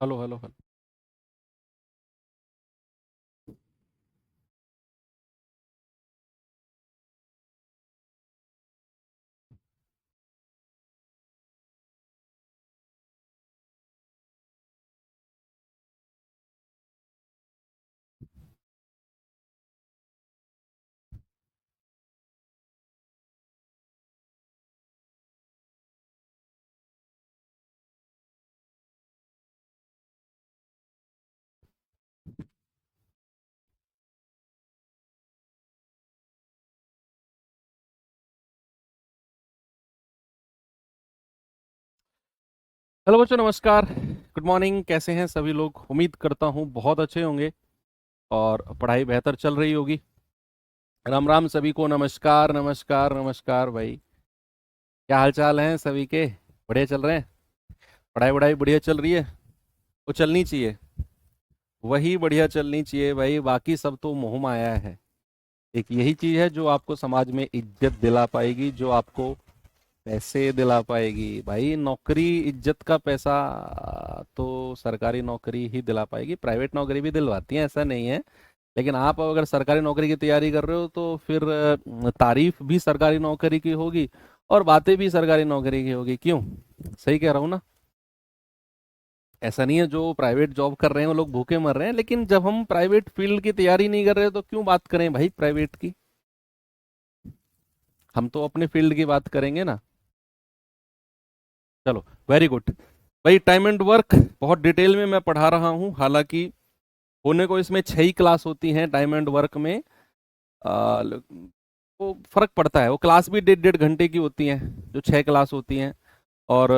Hello hello hello. Hello बच्चों, नमस्कार। Good morning. कैसे हैं सभी लोग? उम्मीद करता हूँ बहुत अच्छे होंगे और पढ़ाई बेहतर चल रही होगी। राम राम सभी को। नमस्कार नमस्कार नमस्कार भाई। क्या हाल चाल हैं सभी के? बढ़िया चल रहे हैं? पढ़ाई वढ़ाई बढ़िया चल रही है? वो चलनी चाहिए। वही बढ़िया चलनी चाहिए भाई। बाकी सब तो मोह माया है। एक यही चीज़ है जो आपको समाज में इज्जत दिला पाएगी, जो आपको पैसे दिला पाएगी। भाई नौकरी, इज्जत का पैसा तो सरकारी नौकरी ही दिला पाएगी। प्राइवेट नौकरी भी दिलवाती है, ऐसा नहीं है। लेकिन आप अगर सरकारी नौकरी की तैयारी कर रहे हो तो फिर तारीफ भी सरकारी नौकरी की होगी और बातें भी सरकारी नौकरी की होगी। क्यों? सही कह रहा हूँ ना? ऐसा नहीं है जो प्राइवेट जॉब कर रहे हैं वो लोग भूखे मर रहे हैं, लेकिन जब हम प्राइवेट फील्ड की तैयारी नहीं कर रहे तो क्यों बात करें भाई प्राइवेट की? हम तो अपने फील्ड की बात करेंगे ना। चलो, वेरी गुड। भाई टाइम एंड वर्क बहुत डिटेल में मैं पढ़ा रहा हूँ। हालांकि होने को इसमें 6 ही क्लास होती हैं टाइम एंड वर्क में। वो फर्क पड़ता है। वो क्लास भी 1.5 1.5 घंटे की होती हैं, जो 6 क्लास होती हैं। और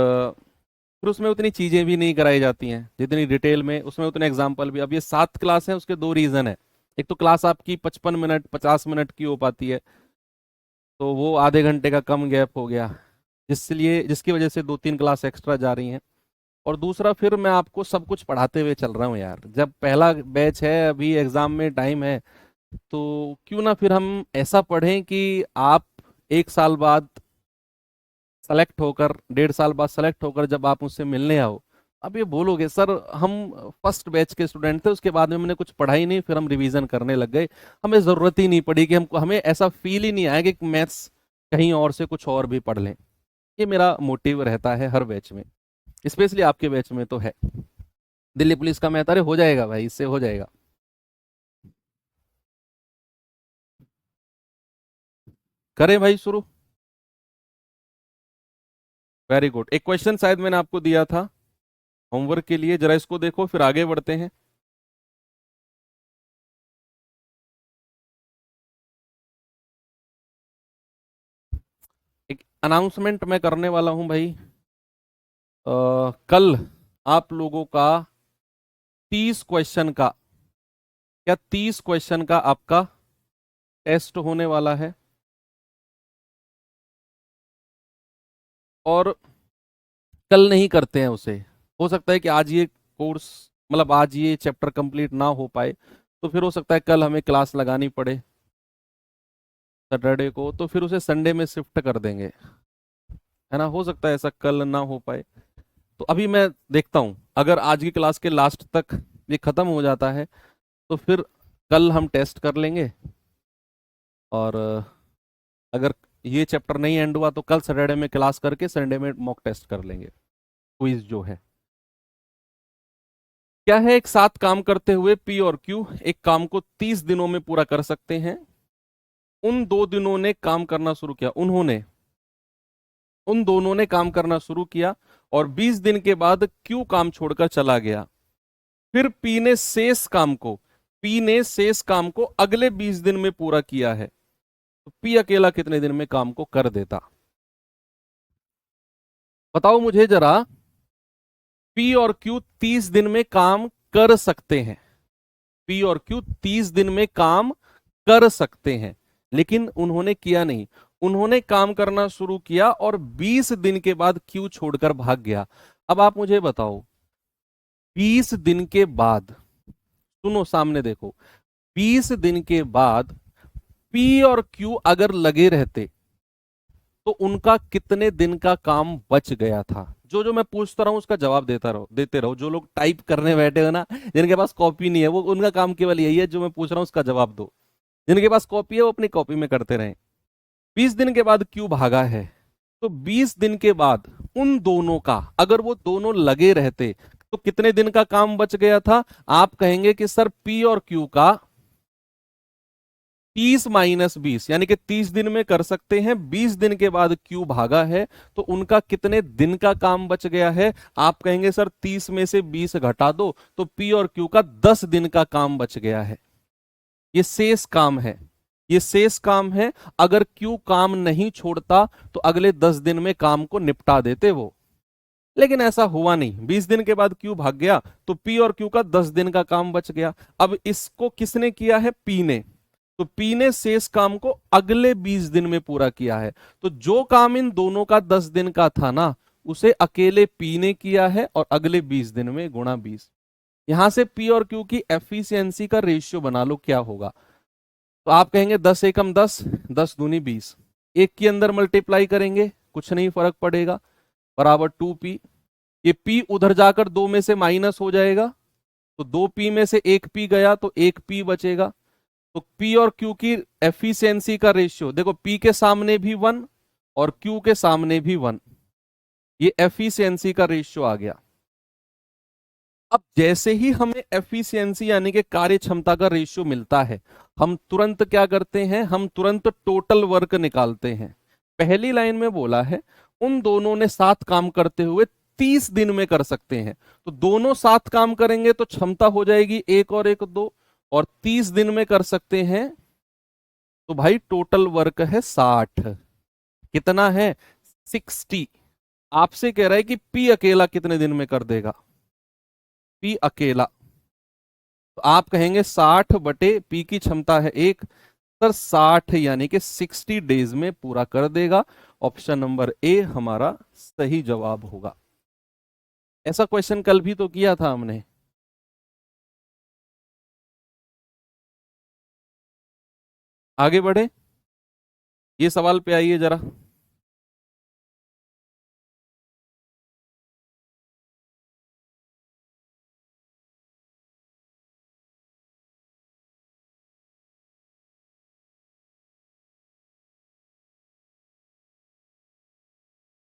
फिर उसमें उतनी चीज़ें भी नहीं कराई जाती हैं जितनी डिटेल में। उसमें उतने एग्जाम्पल भी। अब ये 7 क्लास है, उसके दो रीज़न है। एक तो क्लास आपकी 55 मिनट 50 मिनट की हो पाती है, तो वो आधे घंटे का कम गैप हो गया, जिसलिए जिसकी वजह से 2 3 क्लास एक्स्ट्रा जा रही हैं। और दूसरा, फिर मैं आपको सब कुछ पढ़ाते हुए चल रहा हूँ यार। जब पहला बैच है, अभी एग्जाम में टाइम है, तो क्यों ना फिर हम ऐसा पढ़ें कि आप 1 साल बाद सेलेक्ट होकर, 1.5 साल बाद सेलेक्ट होकर जब आप मुझसे मिलने आओ, अब ये बोलोगे सर हम फर्स्ट बैच के स्टूडेंट थे, उसके बाद में हमने कुछ पढ़ा ही नहीं, फिर हम रिवीजन करने लग गए। हमें ज़रूरत ही नहीं पड़ी कि हमको, हमें ऐसा फील ही नहीं आया कि मैथ्स कहीं और से कुछ और भी पढ़ लें। ये मेरा मोटिव रहता है हर बैच में। स्पेशली आपके बैच में तो है। दिल्ली पुलिस का मैथ, अरे हो जाएगा भाई, इससे हो जाएगा। करें भाई शुरू। Very good. एक क्वेश्चन शायद मैंने आपको दिया था होमवर्क के लिए, जरा इसको देखो फिर आगे बढ़ते हैं। एक अनाउंसमेंट मैं करने वाला हूं भाई। कल आप लोगों का 30 क्वेश्चन का, क्या 30 क्वेश्चन का आपका टेस्ट होने वाला है। और कल नहीं करते हैं उसे। हो सकता है कि आज ये कोर्स, मतलब आज ये चैप्टर कंप्लीट ना हो पाए, तो फिर हो सकता है कल हमें क्लास लगानी पड़े सैटरडे को, तो फिर उसे संडे में शिफ्ट कर देंगे। है ना? हो सकता है ऐसा कल ना हो पाए। तो अभी मैं देखता हूँ, अगर आज की क्लास के लास्ट तक ये खत्म हो जाता है तो फिर कल हम टेस्ट कर लेंगे। और अगर ये चैप्टर नहीं एंड हुआ तो कल सैटरडे में क्लास करके संडे में मॉक टेस्ट कर लेंगे, क्विज जो है। क्या है, एक साथ काम करते हुए पी और क्यू एक काम को 30 दिनों में पूरा कर सकते हैं। उन 2 दिनों ने काम करना शुरू किया, उन्होंने, उन दोनों ने काम करना शुरू किया और 20 दिन के बाद क्यू काम छोड़कर चला गया। फिर पी ने शेष काम को अगले 20 दिन में पूरा किया है। तो पी अकेला कितने दिन में काम को कर देता? बताओ मुझे जरा। पी और क्यू 30 दिन में काम कर सकते हैं। पी और क्यू 30 दिन में काम कर सकते हैं, लेकिन उन्होंने किया नहीं। उन्होंने काम करना शुरू किया और 20 दिन के बाद क्यू छोड़कर भाग गया। अब आप मुझे बताओ, 20 दिन के बाद, सुनो सामने देखो, 20 दिन के बाद पी और क्यू अगर लगे रहते, तो उनका कितने दिन का काम बच गया था। जो जो मैं पूछता रहा हूं उसका जवाब देते रहो। जो लोग टाइप करने बैठे हो ना, जिनके पास कॉपी नहीं है, वो उनका काम केवल यही है, जो मैं पूछ रहा हूं उसका जवाब दो। जिनके पास कॉपी है वो अपनी कॉपी में करते रहे। 20 दिन के बाद क्यों भागा है, तो 20 दिन के बाद उन दोनों का, अगर वो दोनों लगे रहते तो कितने दिन का काम बच गया था। आप कहेंगे कि सर पी और क्यू का 30 - 20 यानी कि 30 दिन में कर सकते हैं। 20 दिन के बाद क्यू भागा है तो उनका कितने दिन का काम बच गया है। आप कहेंगे सर 30 में से 20 घटा दो तो पी और क्यू का 10 दिन का काम बच गया है। ये शेष काम है, ये शेष काम है। अगर क्यू काम नहीं छोड़ता तो अगले 10 दिन में काम को निपटा देते वो, लेकिन ऐसा हुआ नहीं। 20 दिन के बाद क्यू भाग गया तो पी और क्यू का 10 दिन का काम बच गया। अब इसको किसने किया है, पी ने। तो पी ने शेष काम को अगले 20 दिन में पूरा किया है। तो जो काम इन दोनों का 10 दिन का था ना, उसे अकेले पी ने किया है और अगले 20 दिन में गुणा 20। यहां से पी और क्यू की एफिशिएंसी का रेशियो बना लो, क्या होगा। तो आप कहेंगे 10 एकम 10, 10 दूनी 20, एक के अंदर मल्टीप्लाई करेंगे कुछ नहीं फर्क पड़ेगा, बराबर 2p। ये p उधर जाकर 2 में से माइनस हो जाएगा, तो 2p में से 1p गया तो 1p बचेगा। तो p और q की एफिशिएंसी का रेशियो देखो, p के सामने भी 1 और q के सामने भी 1, ये एफिशिएंसी का रेशियो आ गया। अब जैसे ही हमें एफिशिएंसी यानी कि कार्य क्षमता का रेशियो मिलता है, हम तुरंत क्या करते हैं, हम तुरंत टोटल वर्क निकालते हैं। पहली लाइन में बोला है उन दोनों ने साथ काम करते हुए 30 दिन में कर सकते हैं। तो दोनों साथ काम करेंगे तो क्षमता हो जाएगी 1 और 1 2, और 30 दिन में कर सकते हैं तो भाई टोटल वर्क है 60। कितना है, 60। आपसे कह रहा है कि पी अकेला कितने दिन में कर देगा, पी अकेला। तो आप कहेंगे 60 बटे पी की क्षमता है 1, सर 60 यानी कि 60 डेज में पूरा कर देगा। ऑप्शन नंबर ए हमारा सही जवाब होगा। ऐसा क्वेश्चन कल भी तो किया था हमने। आगे बढ़े, ये सवाल पे आइए जरा।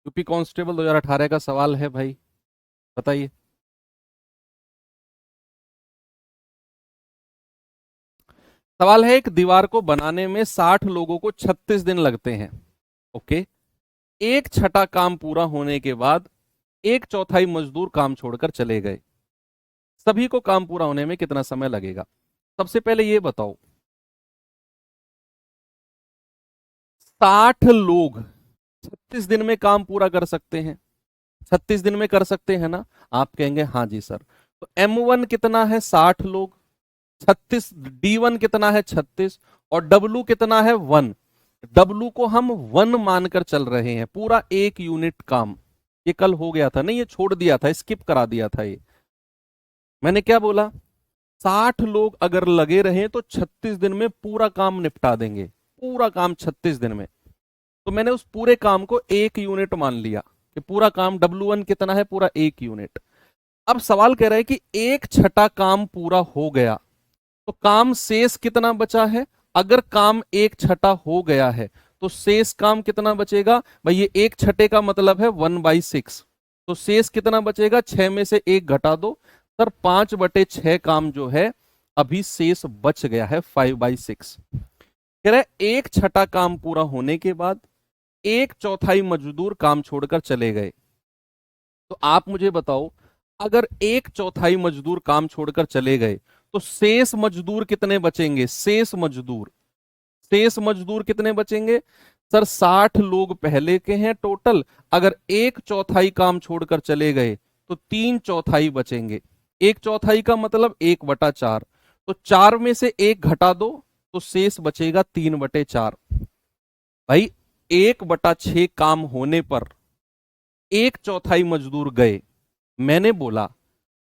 यूपी कांस्टेबल 2018 का सवाल है भाई, बताइए। सवाल है एक दीवार को बनाने में 60 लोगों को 36 दिन लगते हैं। ओके, एक छठा काम पूरा होने के बाद एक चौथाई मजदूर काम छोड़कर चले गए, सभी को काम पूरा होने में कितना समय लगेगा। सबसे पहले ये बताओ, 60 लोग 36 दिन में काम पूरा कर सकते हैं, 36 दिन में कर सकते हैं ना। आप कहेंगे हाँ जी सर। तो M1 कितना है, 60 लोग, 36, D1 कितना है 36, और W कितना है 1। W को हम 1 मानकर चल रहे हैं, पूरा 1 यूनिट काम। ये कल हो गया था नहीं, ये छोड़ दिया था, स्किप करा दिया था ये। मैंने क्या बोला, 60 लोग अगर लगे रहे तो 36 दिन में पूरा काम निपटा देंगे, पूरा काम 36 दिन में। तो मैंने उस पूरे काम को 1 यूनिट मान लिया कि पूरा काम W1 कितना है, पूरा 1 यूनिट। अब सवाल कह रहा है कि एक छठा काम पूरा हो गया तो काम शेष कितना बचा है। अगर काम एक छठा हो गया है तो शेष काम कितना बचेगा भाई, ये एक छठे का मतलब है 1/6। तो शेष कितना बचेगा, 6 में से 1 घटा दो, सर 5/6 काम जो है अभी शेष बच गया है 5/6। कह रहा है एक छठा काम पूरा होने के बाद एक चौथाई मजदूर काम छोड़कर चले गए। तो आप मुझे बताओ, अगर एक चौथाई मजदूर काम छोड़कर चले गए तो शेष मजदूर कितने बचेंगे, शेष मजदूर कितने बचेंगे। सर 60 लोग पहले के हैं टोटल, अगर एक चौथाई काम छोड़कर चले गए तो 3 चौथाई बचेंगे। एक चौथाई का मतलब 1/4, तो 4 में से 1 घटा दो तो शेष बचेगा 3/4। भाई 1/6 काम होने पर एक चौथाई मजदूर गए। मैंने बोला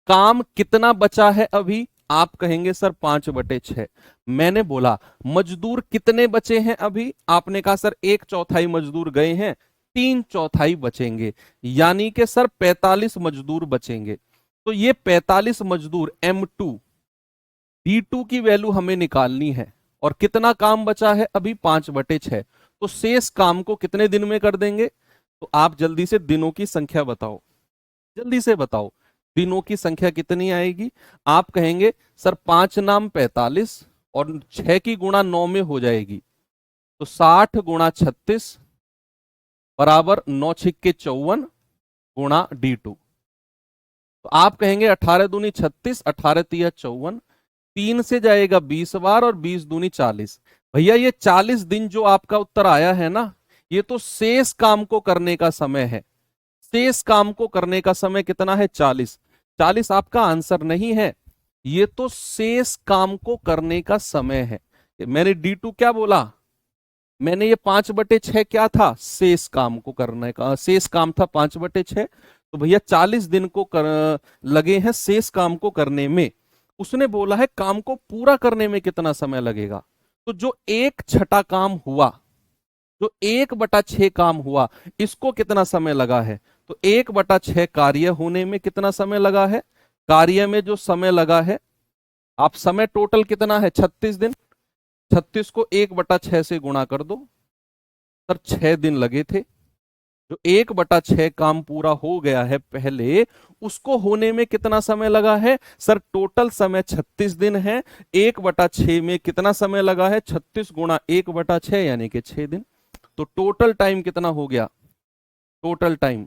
काम कितना बचा है अभी, आप कहेंगे सर 5/6। मैंने बोला मजदूर कितने बचे हैं अभी, आपने कहा सर 1/4 मजदूर गए हैं, 3/4 बचेंगे, यानी कि सर 45 मजदूर बचेंगे। तो ये 45 मजदूर M2 D2 की वैल्यू हमें निकालनी है, और कितना काम बचा है अभी 5/6। तो शेष काम को कितने दिन में कर देंगे? तो आप जल्दी से दिनों की संख्या बताओ, जल्दी से बताओ दिनों की संख्या कितनी आएगी। आप कहेंगे सर 5 नाम 45 और 6 की गुणा 9 में हो जाएगी, तो 60 गुणा 36 बराबर 9 छिक्के 54 गुणा D2। तो आप कहेंगे 18 दूनी 36, 18 तिया 54, 3 से जाएगा 20 बार और 20 दूनी 40। भैया ये 40 दिन जो आपका उत्तर आया है ना, ये तो शेष काम को करने का समय है। शेष काम को करने का समय कितना है? 40। 40 आपका आंसर नहीं है, ये तो शेष काम को करने का समय है। मैंने D2 क्या बोला? मैंने ये 5/6 क्या था? शेष काम को करने का, शेष काम था 5/6। तो भैया 40 दिन को लगे हैं शेष काम को करने में। उसने बोला है काम को पूरा करने में कितना समय लगेगा। तो जो 1/6 काम हुआ, जो 1/6 काम हुआ, इसको कितना समय लगा है? तो 1/6 कार्य होने में कितना समय लगा है? कार्य में जो समय लगा है, आप समय टोटल कितना है? 36 दिन। 36 को 1/6 से गुणा कर दो सर, 6 दिन लगे थे। जो 1/6 काम पूरा हो गया है पहले, उसको होने में कितना समय लगा है? सर टोटल समय 36 दिन है, 1/6 में कितना समय लगा है? 36 गुणा 1/6 यानी कि 6 दिन। तो टोटल टाइम कितना हो गया? टोटल टाइम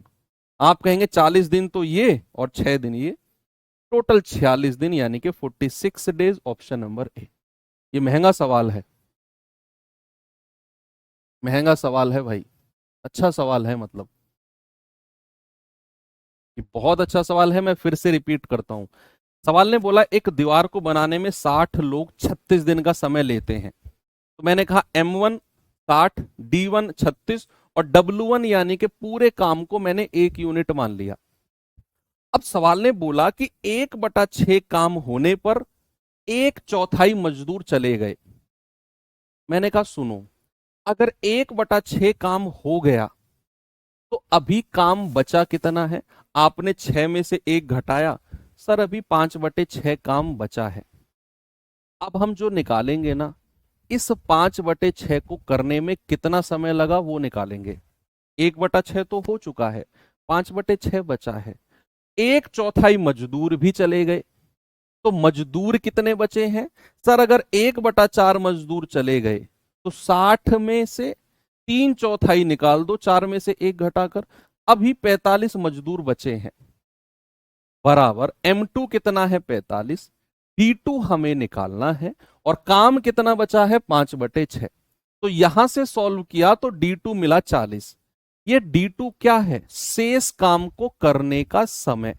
आप कहेंगे 40 दिन तो ये और 6 दिन ये, टोटल 46 दिन यानी कि 46 डेज। Option number A. ये महंगा सवाल है, महंगा सवाल है भाई, अच्छा सवाल है, मतलब ये बहुत अच्छा सवाल है। मैं फिर से रिपीट करता हूं। सवाल ने बोला एक दीवार को बनाने में 60 लोग 36 दिन का समय लेते हैं। तो मैंने कहा M1 60, D1 36 और W1 यानी कि पूरे काम को मैंने 1 यूनिट मान लिया। अब सवाल ने बोला कि 1/6 काम होने पर 1/4 मजदूर चले गए। मैंने कहा सुनो, अगर 1/6 काम हो गया तो अभी काम बचा कितना है? आपने 6 में से 1 घटाया, सर अभी 5/6 काम बचा है। अब हम जो निकालेंगे ना, इस 5/6 को करने में कितना समय लगा वो निकालेंगे। 1/6 तो हो चुका है, 5/6 बचा है। 1/4 मजदूर भी चले गए, तो मजदूर कितने बचे हैं? सर अगर 1/4 मजदूर चले गए तो 60 में से 3/4 निकाल दो, 4 में से 1 घटाकर, अभी 45 मजदूर बचे हैं। बराबर M2 कितना है? 45। D2 हमें निकालना है और काम कितना बचा है? 5/6। तो यहां से सॉल्व किया तो D2 मिला 40। ये D2 क्या है? शेष काम को करने का समय।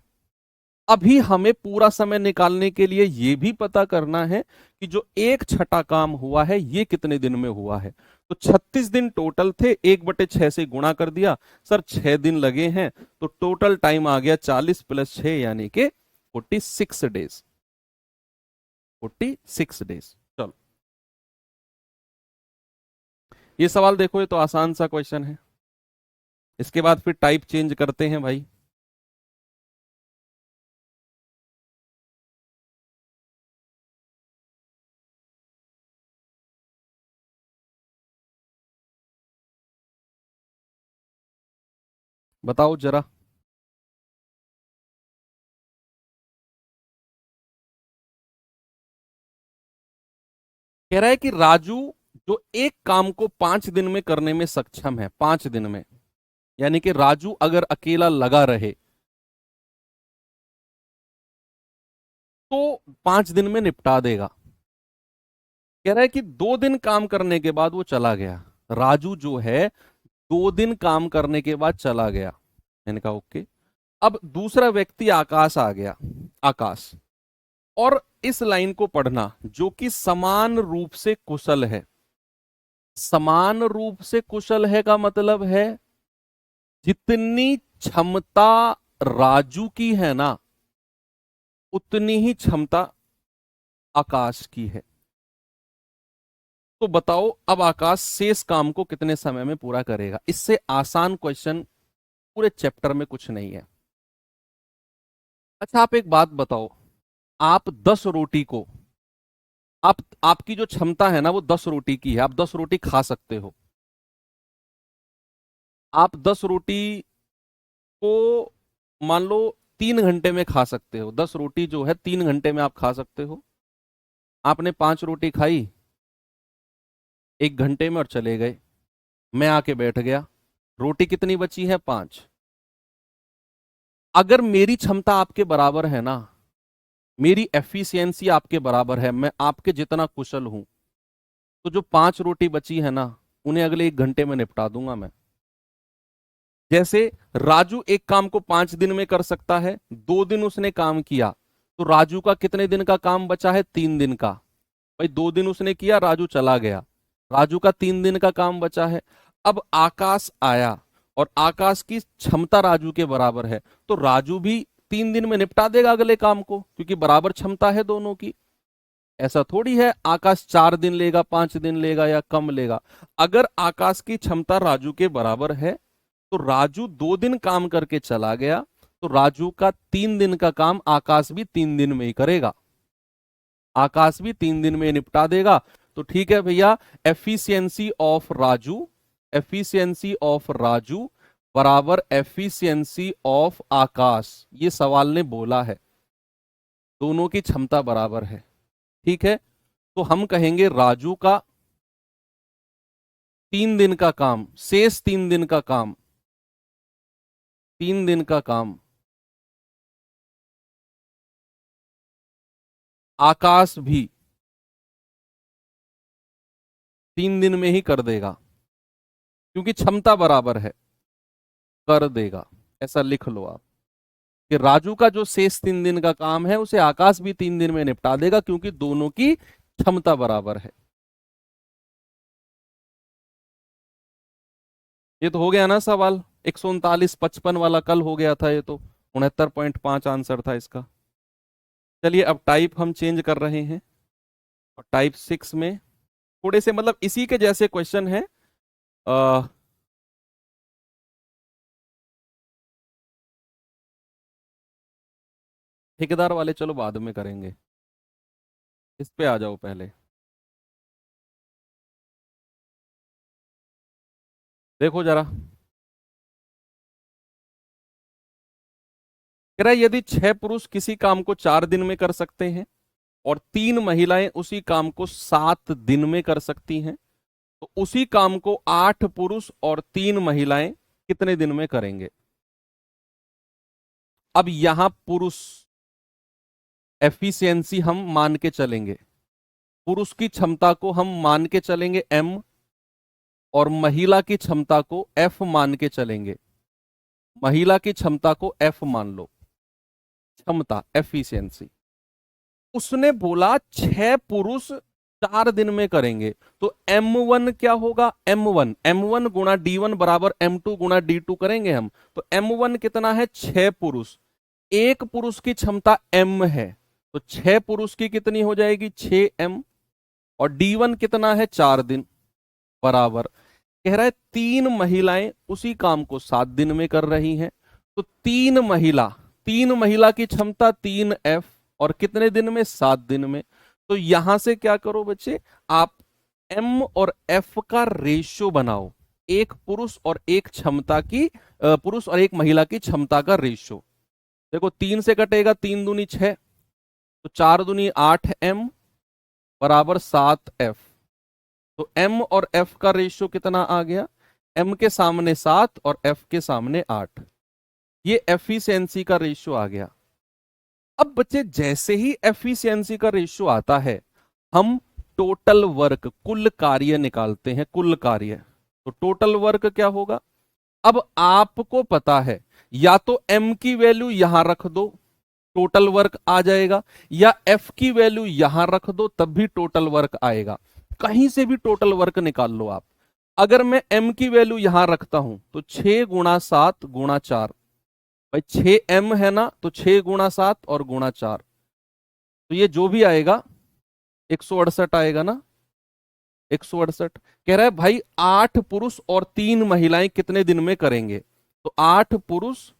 अभी हमें पूरा समय निकालने के लिए यह भी पता करना है कि जो 1/6 काम हुआ है ये कितने दिन में हुआ है। तो 36 दिन टोटल थे, 1/6 से गुणा कर दिया, सर 6 दिन लगे हैं, तो टोटल टाइम आ गया 40 + 6 यानी कि 46 डेज। 46 डेज। चलो ये सवाल देखो, ये तो आसान सा क्वेश्चन है। इसके बाद फिर टाइप चेंज करते हैं भाई। बताओ जरा। कह रहा है कि राजू जो एक काम को 5 दिन में करने में सक्षम है, 5 दिन में, यानी कि राजू अगर अकेला लगा रहे तो 5 दिन में निपटा देगा। कह रहा है कि 2 दिन काम करने के बाद वो चला गया। राजू जो है 2 दिन काम करने के बाद चला गया। मैंने कहा ओके। अब दूसरा व्यक्ति आकाश आ गया, आकाश, और इस लाइन को पढ़ना, जो कि समान रूप से कुशल है। समान रूप से कुशल है का मतलब है जितनी क्षमता राजू की है ना, उतनी ही क्षमता आकाश की है। तो बताओ अब आकाश शेष काम को कितने समय में पूरा करेगा। इससे आसान क्वेश्चन पूरे चैप्टर में कुछ नहीं है। अच्छा आप एक बात बताओ, आप 10 रोटी को, आपकी जो क्षमता है ना वो 10 रोटी की है, आप 10 रोटी खा सकते हो। आप 10 रोटी को मान लो 3 घंटे में खा सकते हो। 10 रोटी जो है 3 घंटे में आप खा सकते हो। आपने 5 रोटी खाई 1 घंटे में और चले गए। मैं आके बैठ गया, रोटी कितनी बची है? 5। अगर मेरी क्षमता आपके बराबर है ना, मेरी एफिशिएंसी आपके बराबर है, मैं आपके जितना कुशल हूं, तो जो 5 रोटी बची है ना उन्हें अगले 1 घंटे में निपटा दूंगा मैं। जैसे राजू एक काम को 5 दिन में कर सकता है, 2 दिन उसने काम किया, तो राजू का कितने दिन का काम बचा है? 3 दिन का। भाई 2 दिन उसने किया, राजू चला गया, राजू का 3 दिन का काम बचा है। अब आकाश आया और आकाश की क्षमता राजू के बराबर है, तो राजू भी 3 दिन में निपटा देगा अगले काम को, क्योंकि बराबर क्षमता है दोनों की। ऐसा थोड़ी है आकाश 4 दिन लेगा, 5 दिन लेगा या कम लेगा। अगर आकाश की क्षमता राजू के बराबर है तो राजू 2 दिन काम करके चला गया, तो राजू का 3 दिन का काम आकाश भी 3 दिन में ही करेगा, आकाश भी 3 दिन में निपटा देगा। तो ठीक है भैया, efficiency of Raju, efficiency of Raju बराबर एफिशिएंसी ऑफ आकाश, ये सवाल ने बोला है। दोनों की क्षमता बराबर है, ठीक है। तो हम कहेंगे राजू का 3 दिन का काम, शेष 3 दिन का काम, 3 दिन का काम आकाश भी 3 दिन में ही कर देगा, क्योंकि क्षमता बराबर है, कर देगा। ऐसा लिख लो आप कि राजू का जो शेष 3 दिन का काम है उसे आकाश भी 3 दिन में निपटा देगा, क्योंकि दोनों की क्षमता बराबर है। ये तो हो गया ना सवाल। 139 55 वाला कल हो गया था, ये तो 69.5 आंसर था इसका। चलिए अब टाइप हम चेंज कर रहे हैं, और टाइप 6 में थोड़े से मतलब इसी के जैसे क्वेश्चन है। ठेकेदार वाले चलो बाद में करेंगे, इस पे आ जाओ पहले। देखो जरा, कह रहा है यदि 6 पुरुष किसी काम को 4 दिन में कर सकते हैं और 3 महिलाएं उसी काम को 7 दिन में कर सकती हैं, तो उसी काम को 8 पुरुष और 3 महिलाएं कितने दिन में करेंगे। अब यहां पुरुष एफिशिएंसी हम मान के चलेंगे, पुरुष की क्षमता को हम मान के चलेंगे एम, और महिला की क्षमता को एफ मान के चलेंगे। महिला की क्षमता को एफ मान लो, क्षमता एफिशिएंसी। उसने बोला 6 पुरुष 4 दिन में करेंगे, तो M1 क्या होगा? M1 गुणा D1 बराबर M2 गुणा D2 करेंगे हम। तो M1 कितना है? 6 पुरुष। एक पुरुष की क्षमता M है, तो 6 पुरुष की कितनी हो जाएगी? 6M। और D1 कितना है? 4 दिन बराबर। कह रहा है 3 महिलाएं उसी काम को 7 दिन में कर रही हैं, तो 3 महिला की क्षमता 3F, और कितने दिन में? 7 दिन में। तो यहां से क्या करो बच्चे, आप M और F का रेशियो बनाओ, एक पुरुष और एक क्षमता की, पुरुष और एक महिला की क्षमता का रेशियो। देखो 3 से कटेगा, 3 दूनी 6, तो 4 दूनी 8M बराबर 7F। तो M और F का रेशियो कितना आ गया? M के सामने 7 और F के सामने 8। ये एफिशिएंसी का रेशियो आ गया। अब बच्चे जैसे ही एफिशिएंसी का रेशियो आता है, हम टोटल वर्क, कुल कार्य निकालते हैं, कुल कार्य। तो टोटल वर्क क्या होगा? अब आपको पता है, या तो M की वैल्यू यहां रख दो, टोटल वर्क आ जाएगा, या F की वैल्यू यहां रख दो, तब भी टोटल वर्क आएगा। कहीं से भी टोटल वर्क निकाल लो आप। अगर मैं M की वैल्यू यहां रखता हूं तो 6 गुणा 7 गुणा 4, भाई 6M है ना, तो 6 गुणा 7 और गुणा 4, तो ये जो भी आएगा 168 आएगा ना, 168। कह रहा है भाई 8 पुरुष और 3 महिलाएं कितने दिन में करेंगे। तो 8 पुरुष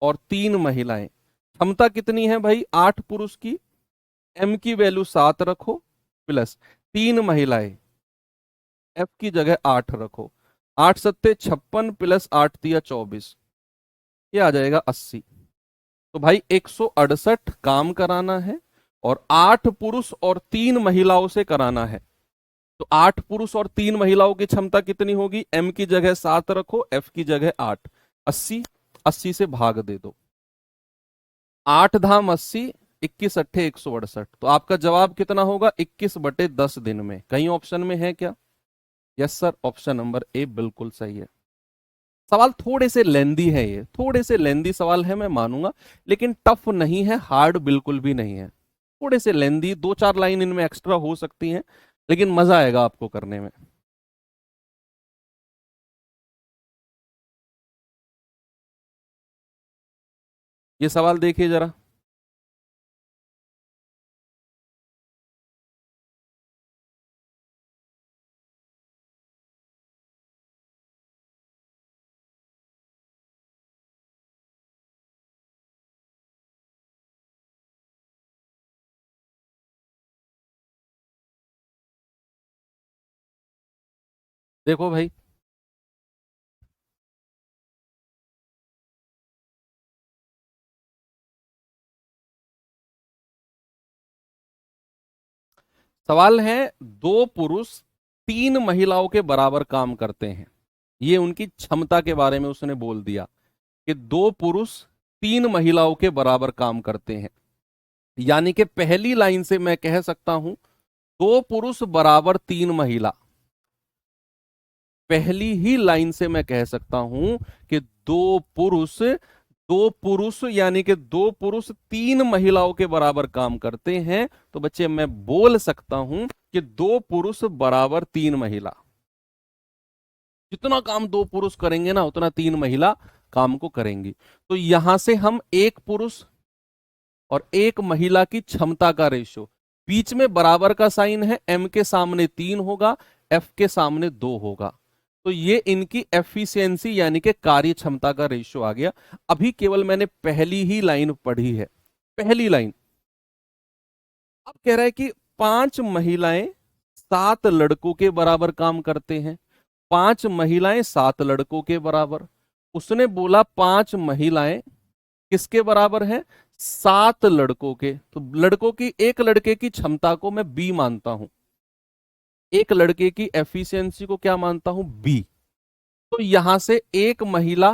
और 3 महिलाएं, क्षमता कितनी है भाई 8 पुरुष की, एम की वैल्यू 7 रखो, प्लस 3 महिलाएं, एफ की जगह 8 रखो। 8 सत्ते 56 प्लस 8 तिया 24, ये आ जाएगा 80। तो भाई 168 काम कराना है और 8 पुरुष और 3 महिलाओं से कराना है। तो 8 पुरुष और 3 महिलाओं की क्षमता कितनी होगी, एम की जगह 7 रखो, एफ की जगह 8, 80। 80 से भाग दे दो, 8 धाम 80, 21 अट्ठे 168। तो आपका जवाब कितना होगा, 21/10 दिन में। कहीं ऑप्शन में है क्या? Yes sir, option number A बिल्कुल सही है। सवाल थोड़े से लेंदी है, ये थोड़े से लेंदी सवाल है मैं मानूंगा, लेकिन टफ नहीं है, हार्ड बिल्कुल भी नहीं है। थोड़े से लेंदी, 2-4 लाइन इनमें एक्स्ट्रा हो सकती हैं, लेकिन मजा आएगा आपको करने में। ये सवाल देखिए जरा। देखो भाई, सवाल है 2 पुरुष 3 महिलाओं के बराबर काम करते हैं। ये उनकी क्षमता के बारे में उसने बोल दिया कि 2 पुरुष 3 महिलाओं के बराबर काम करते हैं। यानी कि पहली लाइन से मैं कह सकता हूं 2 पुरुष बराबर 3 महिला। पहली ही लाइन से मैं कह सकता हूं कि दो पुरुष यानी कि 2 पुरुष 3 महिलाओं के बराबर काम करते हैं। तो बच्चे मैं बोल सकता हूं कि 2 पुरुष बराबर 3 महिला। जितना काम 2 पुरुष करेंगे ना, उतना 3 महिला काम को करेंगी। तो यहां से हम 1 पुरुष और 1 महिला की क्षमता का रेशो, बीच में बराबर का साइन है, एम के सामने 3 होगा, एफ के सामने 2 होगा। तो ये इनकी एफिशिएंसी यानी कि कार्य क्षमता का रेशियो आ गया। अभी केवल मैंने पहली ही लाइन पढ़ी है, पहली लाइन। अब कह रहा है कि 5 महिलाएं 7 लड़कों के बराबर काम करते हैं। 5 महिलाएं 7 लड़कों के बराबर। उसने बोला 5 महिलाएं किसके बराबर है, 7 लड़कों के। तो लड़कों की, एक लड़के की क्षमता को मैं बी मानता हूं, एक लड़के की एफिशिएंसी को क्या मानता हूं, बी। तो यहां से 1 महिला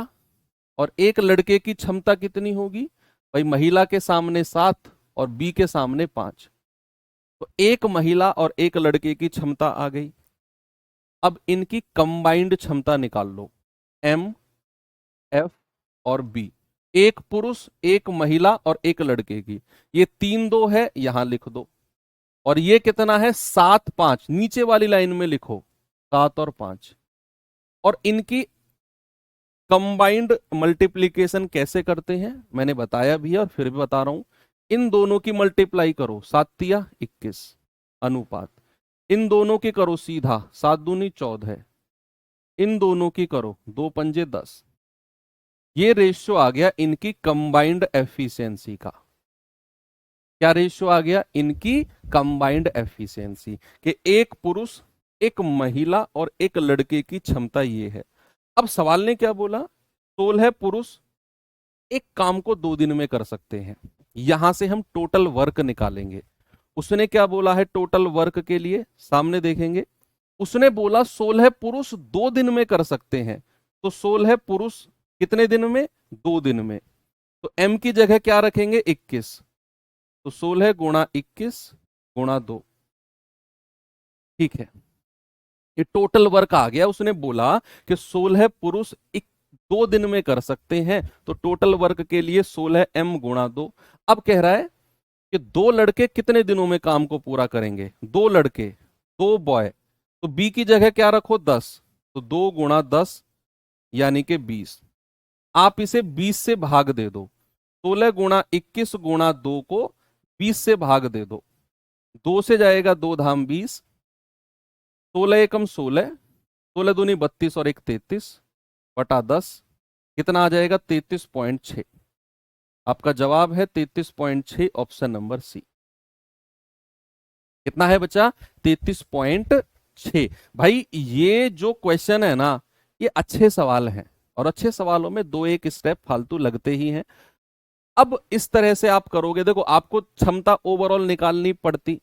और 1 लड़के की क्षमता कितनी होगी भाई, महिला के सामने 7 और बी के सामने 5। तो 1 महिला और 1 लड़के की क्षमता आ गई। अब इनकी कंबाइंड क्षमता निकाल लो, एम, एफ और बी। 1 पुरुष 1 महिला और 1 लड़के की, ये 3-2 है, यहां लिख दो। और ये कितना है, 7-5, नीचे वाली लाइन में लिखो 7 और 5। और इनकी कंबाइंड मल्टीप्लीकेशन कैसे करते हैं मैंने बताया भी है और फिर भी बता रहा हूं। इन दोनों की मल्टीप्लाई करो, 7 तिया 21 अनुपात। इन दोनों की करो सीधा, 7 दूनी 14। इन दोनों की करो, 2 पंजे 10। ये रेशियो आ गया इनकी कंबाइंड एफिशिएंसी का। क्या रेशियो आ गया, इनकी कंबाइंड एफिशिएंसी कि 1 पुरुष 1 महिला और 1 लड़के की क्षमता ये है। अब सवाल ने क्या बोला, 16 पुरुष एक काम को 2 दिन में कर सकते हैं। यहां से हम टोटल वर्क निकालेंगे। उसने क्या बोला है टोटल वर्क के लिए, सामने देखेंगे। उसने बोला 16 पुरुष 2 दिन में कर सकते हैं। तो 16 पुरुष कितने दिन में, 2 दिन में। तो एम की जगह क्या रखेंगे, 21। तो 16 × 21 × 2, ठीक है। ये टोटल वर्क आ गया। उसने बोला कि 16 पुरुष 2 दिन में कर सकते हैं, तो टोटल वर्क के लिए 16m × 2। अब कह रहा है कि 2 लड़के कितने दिनों में काम को पूरा करेंगे, 2 लड़के 2 बॉय। तो बी की जगह क्या रखो, 10। तो 2 × 10 यानी कि 20। आप इसे 20 से भाग दे दो, 16 × 21 × 2 को 20 से भाग दे दो। 2 से जाएगा 2 धाम 20, 16 एकम 16, 16 दूनी 32 और 1 33 बटा 10, कितना आ जाएगा 33.6। आपका जवाब है 33.6, ऑप्शन नंबर सी। कितना है बच्चा? 33.6। भाई ये जो क्वेश्चन है ना, ये अच्छे सवाल हैं, और अच्छे सवालों में दो एक स्टेप फालतू लगते ही हैं। अब इस तरह से आप करोगे, देखो आपको क्षमता ओवरऑल निकालनी पड़ती,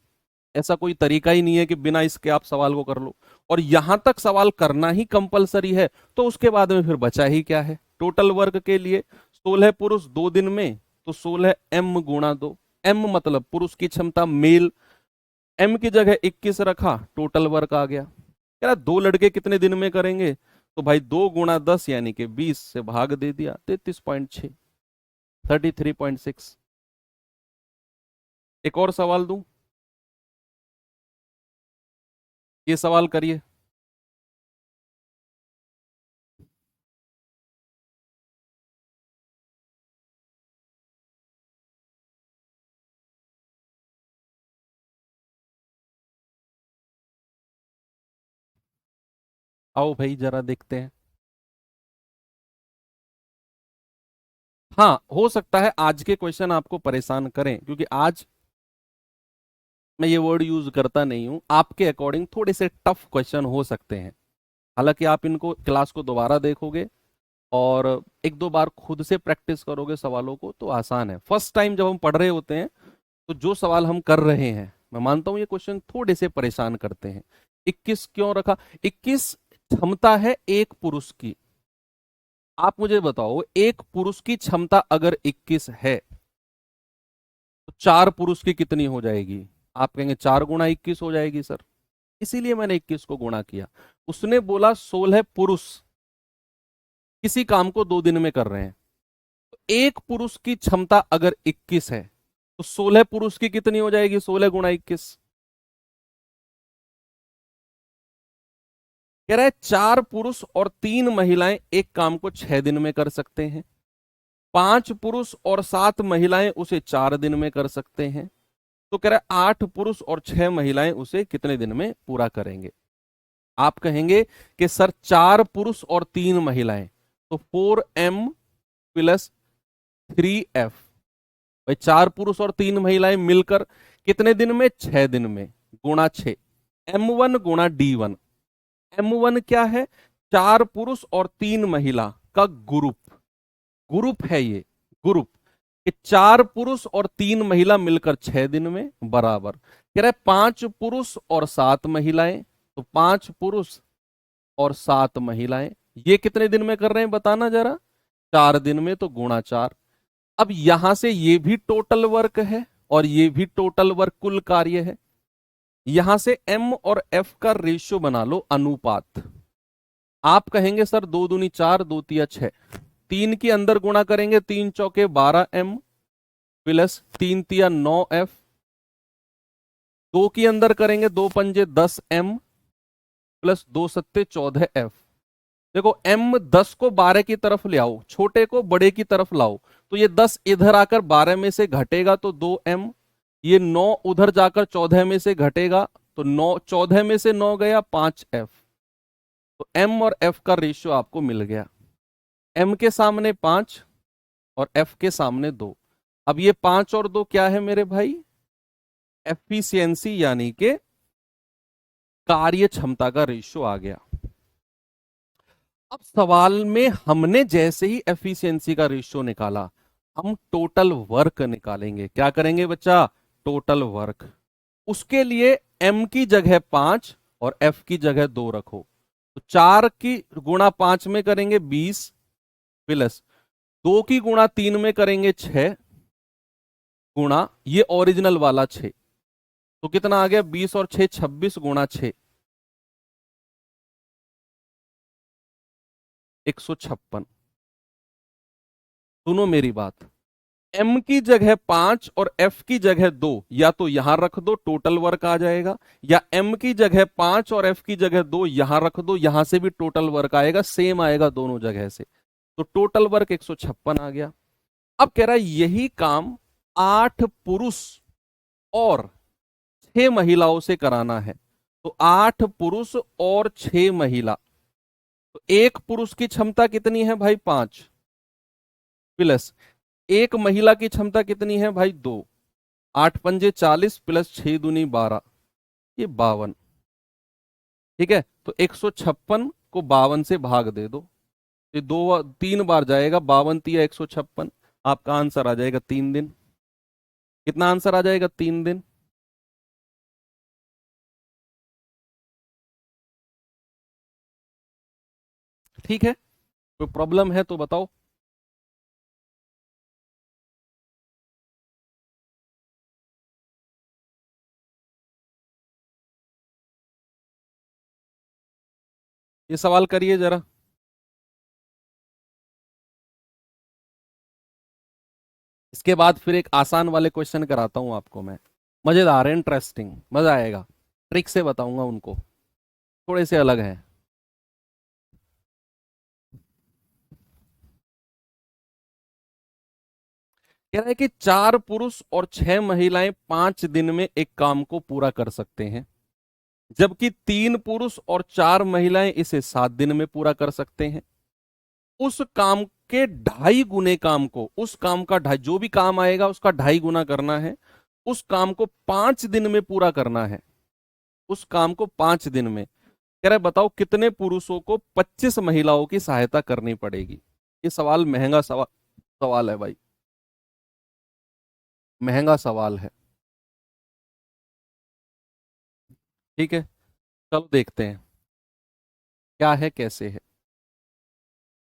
ऐसा कोई तरीका ही नहीं है कि बिना इसके आप सवाल को कर लो, और यहां तक सवाल करना ही कंपलसरी है, तो उसके बाद में फिर बचा ही क्या है? टोटल वर्क के लिए 16 पुरुष 2 दिन में, तो 16 एम गुणा 2, एम मतलब पुरुष की क्षमता मेल, एम की जगह 21 रखा, टोटल वर्क आ गया। यार 2 लड़के कितने दिन में करेंगे? तो भाई 2 गुणा 10 यानी कि 20 से भाग दे दिया, 33.6, 33.6। एक और सवाल दूं, ये सवाल करिए। आओ भाई जरा देखते हैं। हाँ, हो सकता है आज के क्वेश्चन आपको परेशान करें, क्योंकि आज मैं ये वर्ड यूज करता नहीं हूं, आपके अकॉर्डिंग थोड़े से टफ क्वेश्चन हो सकते हैं। हालांकि आप इनको क्लास को दोबारा देखोगे और एक दो बार खुद से प्रैक्टिस करोगे सवालों को, तो आसान है। फर्स्ट टाइम जब हम पढ़ रहे होते हैं, तो जो सवाल हम कर रहे हैं, मैं मानता हूं ये क्वेश्चन थोड़े से परेशान करते हैं। 21 क्यों रखा? 21 क्षमता है एक पुरुष की। आप मुझे बताओ, एक पुरुष की क्षमता अगर 21 है, तो 4 पुरुष की कितनी हो जाएगी? आप कहेंगे 4 गुणा 21 हो जाएगी सर, इसीलिए मैंने 21 को गुणा किया। उसने बोला 16 पुरुष किसी काम को 2 दिन में कर रहे हैं, तो एक पुरुष की क्षमता अगर 21 है, तो 16 पुरुष की कितनी हो जाएगी? 16 गुणा 21। कह रहा है 4 पुरुष और 3 महिलाएं एक काम को 6 दिन में कर सकते हैं, 5 पुरुष और 7 महिलाएं उसे 4 दिन में कर सकते हैं, तो कह रहा है 8 पुरुष और 6 महिलाएं उसे कितने दिन में पूरा करेंगे? आप कहेंगे कि सर 4 पुरुष और 3 महिलाएं, तो 4m प्लस 3f। भाई 4 पुरुष और 3 महिलाएं मिलकर कितने दिन में? 6 दिन में, गुणा 6, m1 गुणा d1। m1 क्या है? 4 पुरुष और 3 महिला का ग्रुप, ग्रुप है ये, ग्रुप, कि 4 पुरुष और 3 महिला मिलकर 6 दिन में, बराबर कह रहा है 5 पुरुष और 7 महिलाएं, तो 5 पुरुष और 7 महिलाएं ये कितने दिन में कर रहे हैं बताना जरा? 4 दिन में, तो गुणा 4। अब यहां से ये भी टोटल वर्क है और ये भी टोटल वर्क, कुल कार्य है। यहां से m और f का रेशियो बना लो, अनुपात। आप कहेंगे सर 2 दूनी 4, 2 तिया 6, 3 के अंदर गुणा करेंगे, 3 चौके 12m प्लस 3 तिया 9f, 2 के अंदर करेंगे 2 पंजे 10m प्लस 2 सत्ते 14f। देखो m 10 को 12 की तरफ ले आओ, छोटे को बड़े की तरफ लाओ, तो ये 10 इधर आकर 12 में से घटेगा तो 2m, ये 9 उधर जाकर 14 में से घटेगा तो 9, 14 में से 9 गया 5f। तो m और f का रेशियो आपको मिल गया, m के सामने 5 और f के सामने 2। अब ये 5 और 2 क्या है मेरे भाई? एफिशिएंसी, यानी कि कार्य क्षमता का रेशियो आ गया। अब सवाल में हमने जैसे ही एफिशिएंसी का रेशियो निकाला, हम टोटल वर्क निकालेंगे। क्या करेंगे बच्चा? Total work. उसके लिए m की जगह 5 और f की जगह 2 रखो, तो 4 की गुणा 5 में करेंगे 20 प्लस 2 की गुणा 3 में करेंगे 6 गुणा ये ओरिजिनल वाला 6, तो कितना आ गया? 20 और 6 26 गुणा 6 156। सुनो मेरी बात, m की जगह 5 और f की जगह 2 या तो यहां रख दो, टोटल वर्क आ जाएगा, या m की जगह 5 और f की जगह 2 यहां रख दो, यहां से भी टोटल वर्क आएगा, सेम आएगा दोनों जगह से, तो टोटल वर्क 156 आ गया। अब कह रहा है यही काम 8 पुरुष और 6 महिलाओं से कराना है, तो 8 पुरुष और 6 महिला, तो एक पुरुष की क्षमता कितनी है भाई 5, प्लस एक महिला की क्षमता कितनी है भाई 2, 8 पंजे 40 प्लस 6 दूनी 12, ये 52। ठीक है, तो 156 को 52 से भाग दे दो, ये 3 बार जाएगा, 52 तिया 156, आपका आंसर आ जाएगा 3 दिन। कितना आंसर आ जाएगा? 3 दिन। ठीक है, कोई प्रॉब्लम है तो बताओ। ये सवाल करिए जरा। इसके बाद फिर एक आसान वाले क्वेश्चन कराता हूं आपको मैं, मजेदार है, इंटरेस्टिंग, मजा आएगा, ट्रिक से बताऊंगा उनको, थोड़े से अलग हैं। कह रहा है कि 4 पुरुष और 6 महिलाएं 5 दिन में एक काम को पूरा कर सकते हैं, जबकि 3 पुरुष और 4 महिलाएं इसे 7 दिन में पूरा कर सकते हैं। उस काम के 2.5 गुने काम को, उस काम का ढाई, जो भी काम आएगा उसका 2.5 गुना करना है, उस काम को 5 दिन में पूरा करना है, उस काम को 5 दिन में। कह रहा है बताओ कितने पुरुषों को 25 महिलाओं की सहायता करनी पड़ेगी। ये सवाल महंगा सवाल सवाल है भाई, महंगा सवाल है। ठीक है, चलो देखते हैं क्या है कैसे है।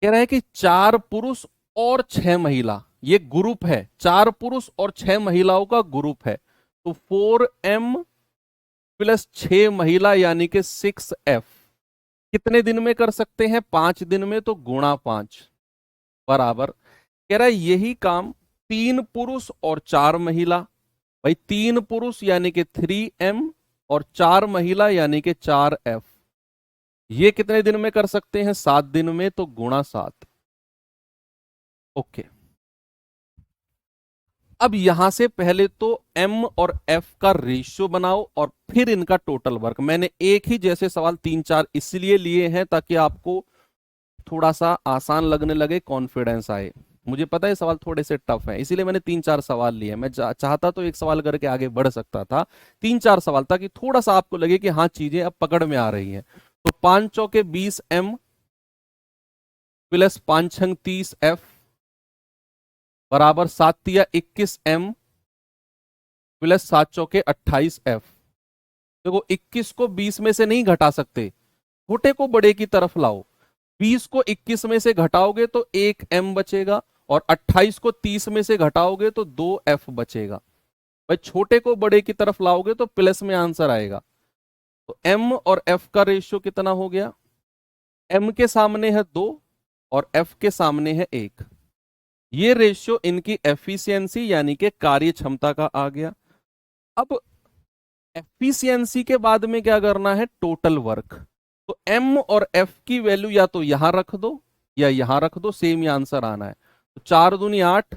कह रहा है कि 4 पुरुष और 6 महिला, ये ग्रुप है, 4 पुरुष और 6 महिलाओं का ग्रुप है, तो 4m प्लस 6 महिला यानी कि 6f कितने दिन में कर सकते हैं? 5 दिन में, तो गुणा 5 बराबर। कह रहा है यही काम 3 पुरुष और 4 महिला, भाई 3 पुरुष यानी कि 3m और 4 महिला यानी कि 4f, ये कितने दिन में कर सकते हैं? 7 दिन में, तो गुणा 7। ओके, अब यहां से पहले तो m और f का रेशियो बनाओ और फिर इनका टोटल वर्क। मैंने एक ही जैसे सवाल 3 4 इसलिए लिए हैं ताकि आपको थोड़ा सा आसान लगने लगे, कॉन्फिडेंस आए। मुझे पता है सवाल थोड़े से टफ हैं, इसीलिए मैंने 3 4 सवाल लिए। मैं चाहता तो एक सवाल करके आगे बढ़ सकता था, 3 4 सवाल, ताकि थोड़ा सा आपको लगे कि हाँ चीजें अब पकड़ में आ रही हैं। तो 5 चौके 20m प्लस 5 छंग 30f बराबर 7 तिया 21m प्लस 7 चौके 28f। देखो 21 को 20 में से नहीं घटा सकते, छोटे को बड़े की तरफ लाओ। 20 को 21 में से घटाओगे तो 1m बचेगा, और 28 को 30 में से घटाओगे तो 2f बचेगा। भाई छोटे को बड़े की तरफ लाओगे तो प्लस में आंसर आएगा। तो m और f का रेशियो कितना हो गया? m के सामने है 2 और f के सामने है 1। ये रेशियो इनकी एफिशिएंसी यानी कि कार्य क्षमता का आ गया। अब एफिशिएंसी के बाद में क्या करना है? Total work. तो m और f की वैल्यू या तो यहां रख दो या यहां रख दो, सेम ही आंसर आना है। तो 4 दूनी 8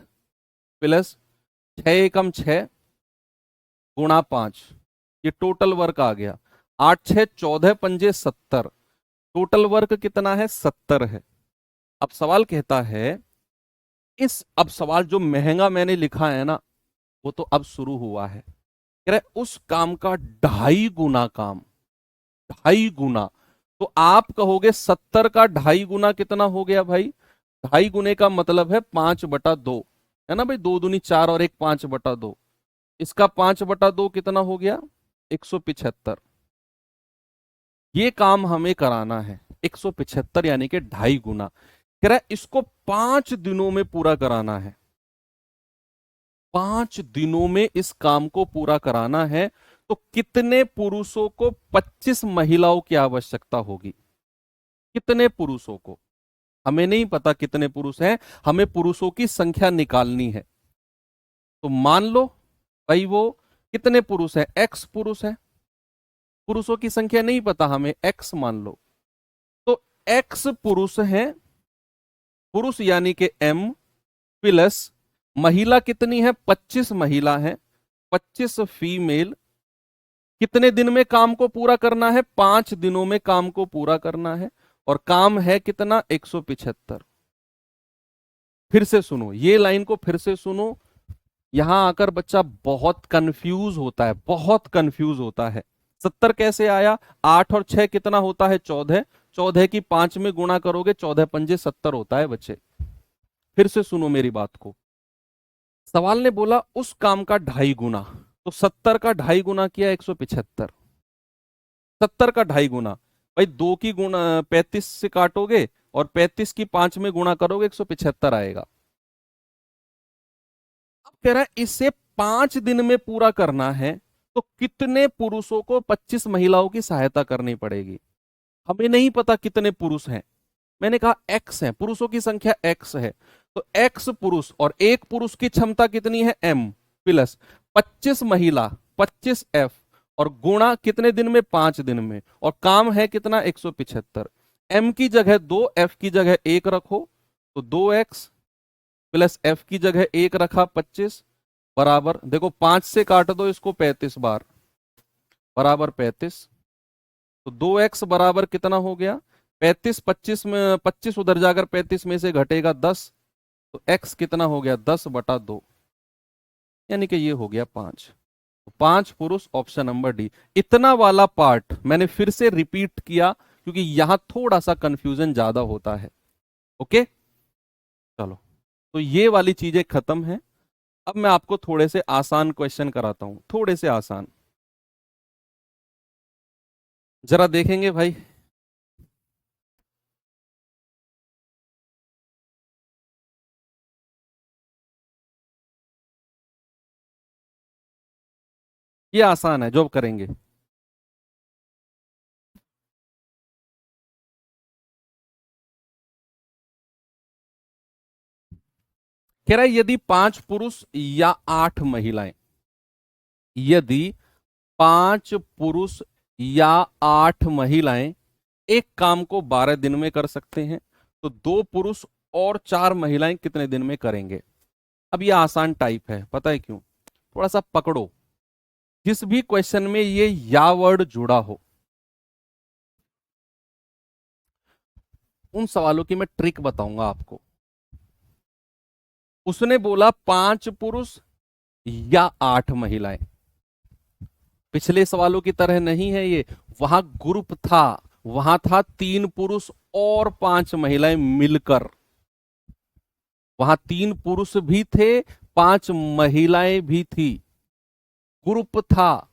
प्लस 6 एकम 6 गुणा 5, ये टोटल वर्क आ गया। 8 6 14 पंजे 70, टोटल वर्क कितना है? 70 है। अब सवाल कहता है अब सवाल जो महंगा मैंने लिखा है ना, वो तो अब शुरू हुआ है। कह रहा है उस काम का 2.5 गुना काम, 2.5 गुना। तो आप कहोगे 70 का 2.5 गुना कितना हो गया भाई? 2.5 गुने का मतलब है 5/2, है ना भाई? 2 दूनी 4 और 1 5/2, इसका 5/2 कितना हो गया? 175। ये काम हमें कराना है 175 यानी कि 2.5 गुना। कह रहा है इसको 5 दिनों में पूरा कराना है, 5 दिनों में इस काम को पूरा कराना है। तो कितने पुरुषों को 25 महिलाओं की आवश्यकता होगी? कितने पुरुषों को? हमें नहीं पता कितने पुरुष हैं, हमें पुरुषों की संख्या निकालनी है। तो मान लो भाई वो कितने पुरुष हैं? एक्स पुरुष है, पुरुषों की संख्या नहीं पता हमें, एक्स मान लो। तो एक्स पुरुष हैं, पुरुष यानी कि m प्लस महिला कितनी है? 25 महिला है, 25 फीमेल कितने दिन में काम को पूरा करना है? 5 दिनों में काम को पूरा करना है। और काम है कितना? 175। फिर से सुनो, ये लाइन को फिर से सुनो। यहां आकर बच्चा बहुत कंफ्यूज होता है, बहुत कंफ्यूज होता है। 70 कैसे आया? 8 और 6 कितना होता है? 14। 14 की 5 में गुणा करोगे, 14 पंजे 70 होता है बच्चे। फिर से सुनो मेरी बात को। सवाल ने बोला उस काम का 2.5 गुना, तो 70 का 2.5 गुना किया 175। 70 का 2.5 गुना, भाई 2 की गुणा 35 से काटोगे और 35 की 5 में गुणा करोगे, 175 आएगा। अब कह रहा है इसे 5 दिन में पूरा करना है, तो कितने पुरुषों को 25 महिलाओं की सहायता करनी पड़ेगी? हमें नहीं पता कितने पुरुष हैं। मैंने कहा एक्स है, पुरुषों की संख्या एक्स है, तो एक्स पुरुष और एक पुरुष की क्षमता कितनी है? एम प्लस 25 महिला 25 एफ, और गुणा कितने दिन में? 5 दिन में, और काम है कितना? 175। एम की जगह 2, एफ की जगह 1 रखो, तो 2x प्लस एफ की जगह 1 रखा 25, बराबर देखो 5 से काट दो इसको 35 बार, बराबर 35। तो 2x बराबर कितना हो गया? 35, 25 में 25 उधर जाकर 35 में से घटेगा 10, तो x कितना हो गया? 10/2, यानी कि ये हो गया 5। तो 5 पुरुष, ऑप्शन नंबर डी। इतना वाला पार्ट मैंने फिर से रिपीट किया क्योंकि यहां थोड़ा सा कंफ्यूजन ज्यादा होता है। ओके, चलो, तो ये वाली चीजें खत्म है। अब मैं आपको थोड़े से आसान क्वेश्चन कराता हूं, थोड़े से आसान। जरा देखेंगे भाई। ये आसान है, जो करेंगे। कह रहा है यदि 5 पुरुष या 8 महिलाएं, यदि 5 पुरुष या 8 महिलाएं एक काम को 12 दिन में कर सकते हैं, तो 2 पुरुष और 4 महिलाएं कितने दिन में करेंगे? अब ये आसान टाइप है, पता है क्यों? थोड़ा सा पकड़ो। जिस भी क्वेश्चन में ये या वर्ड जुड़ा हो, उन सवालों की मैं ट्रिक बताऊंगा आपको। उसने बोला 5 पुरुष या 8 महिलाएं, पिछले सवालों की तरह नहीं है ये। वहां ग्रुप था, वहां था 3 पुरुष और 5 महिलाएं मिलकर। वहां 3 पुरुष भी थे, 5 महिलाएं भी थी, ग्रुप था।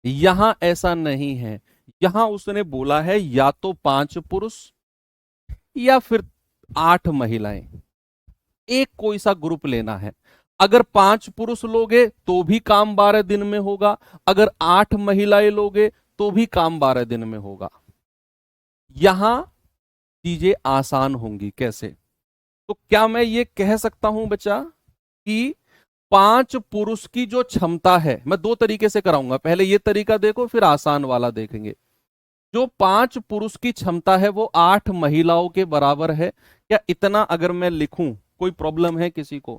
यहां ऐसा नहीं है। यहां उसने बोला है या तो 5 पुरुष या फिर 8 महिलाएं, एक कोई सा ग्रुप लेना है। अगर 5 पुरुष लोगे तो भी काम 12 दिन में होगा, अगर 8 महिलाएं लोगे तो भी काम 12 दिन में होगा। यहां चीजें आसान होंगी। कैसे? तो क्या मैं ये कह सकता हूं बच्चा कि 5 पुरुष की जो क्षमता है, मैं 2 तरीके से कराऊंगा, पहले ये तरीका देखो फिर आसान वाला देखेंगे। जो 5 पुरुष की क्षमता है वो 8 महिलाओं के बराबर है। क्या इतना अगर मैं लिखूं कोई प्रॉब्लम है किसी को?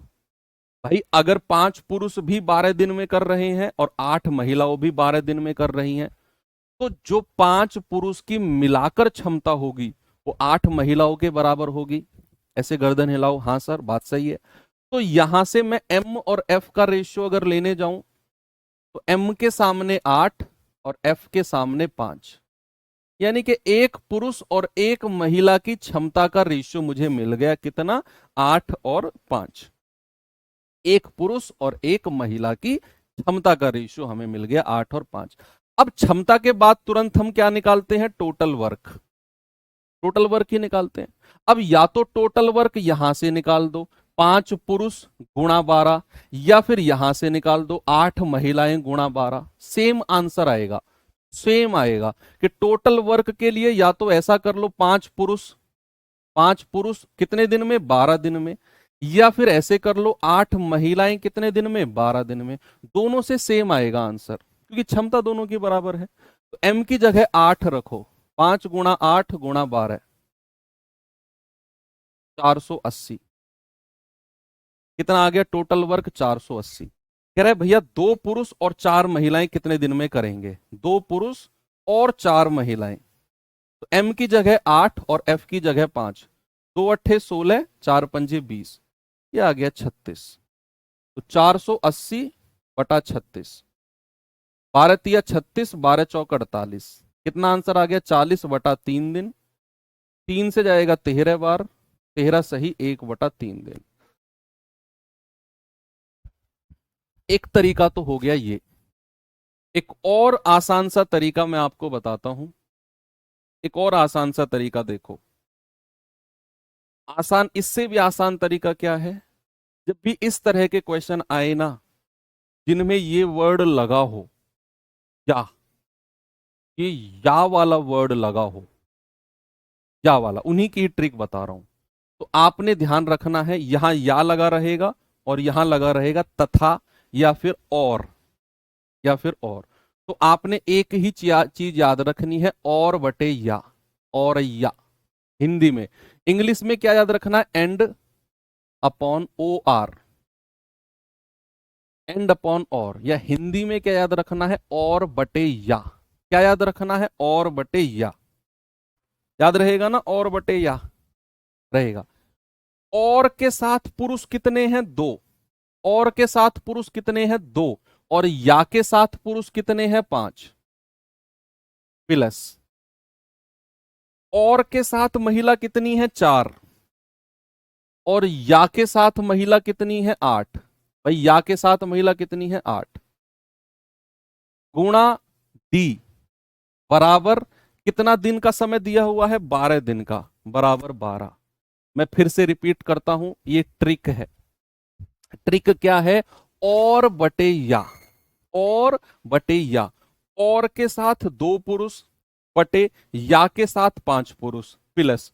भाई अगर 5 पुरुष भी 12 दिन में कर रहे हैं और 8 महिलाओं भी 12 दिन में कर रही हैं, तो जो 5 पुरुष की मिलाकर क्षमता होगी वो 8 महिलाओं के बराबर होगी। ऐसे गर्दन हिलाओ, हाँ सर बात सही है। तो यहां से मैं एम और एफ का रेशियो अगर लेने जाऊं, तो एम के सामने 8 और एफ के सामने 5, यानी कि एक पुरुष और एक महिला की क्षमता का रेशियो मुझे मिल गया कितना? 8 और 5। एक पुरुष और एक महिला की क्षमता का रेशियो हमें मिल गया 8 और 5। अब क्षमता के बाद तुरंत हम क्या निकालते हैं? Total work. टोटल वर्क ही निकालते हैं। अब या तो टोटल वर्क यहां से निकाल दो, 5 पुरुष गुणा 12, या फिर यहां से निकाल दो 8 महिलाएं गुणा 12। सेम आंसर आएगा, सेम आएगा कि टोटल वर्क के लिए या तो ऐसा कर लो 5 पुरुष कितने दिन में? 12 दिन में, या फिर ऐसे कर लो 8 महिलाएं कितने दिन में? 12 दिन में। दोनों से सेम आएगा आंसर क्योंकि क्षमता दोनों की बराबर है। तो एम की जगह 8 रखो, 5 गुणा 8 गुणा 12, 480। कितना आ गया टोटल वर्क? 480। कह रहा है भैया 2 पुरुष और 4 महिलाएं कितने दिन में करेंगे? 2 पुरुष और 4 महिलाएं, तो एम की जगह 8 और एफ की जगह 5, 2 अट्ठे 16, 4 पंजे 20, ये आ गया 36। तो 480/36, 12 तिया 36, 12 चौक 48, कितना आंसर आ गया? 40/3 दिन। 3 से जाएगा 13 बार, 13 सही 1/3 दिन। एक तरीका तो हो गया ये। एक और आसान सा तरीका मैं आपको बताता हूं। एक और आसान सा तरीका देखो। आसान, इससे भी आसान तरीका क्या है? जब भी इस तरह के क्वेश्चन आए ना, जिनमें ये वर्ड लगा हो, या ये या वाला वर्ड लगा हो, या वाला, उन्हीं की ट्रिक बता रहा हूं। तो आपने ध्यान रखना है, यहां या लगा रहेगा और यहां लगा रहेगा तथा, या फिर और, या फिर और। तो आपने एक ही चीज याद रखनी है, और बटे या, और या। हिंदी में, इंग्लिश में क्या याद रखना है? End upon O R, end upon or. या हिंदी में क्या याद रखना है? और बटे या। क्या याद रखना है? और बटे या। याद रहेगा ना? और बटे या रहेगा। और के साथ पुरुष कितने हैं? 2। और के साथ पुरुष कितने हैं? 2। और या के साथ पुरुष कितने हैं? 5। प्लस और के साथ महिला कितनी है? 4। और या के साथ महिला कितनी है? 8। भाई या के साथ महिला कितनी है? 8। गुणा डी बराबर, कितना दिन का समय दिया हुआ है? 12 दिन का, बराबर 12। मैं फिर से रिपीट करता हूं, ये ट्रिक है। ट्रिक क्या है? और बटे या, और बटे या। और के साथ 2 पुरुष बटे या के साथ 5 पुरुष, प्लस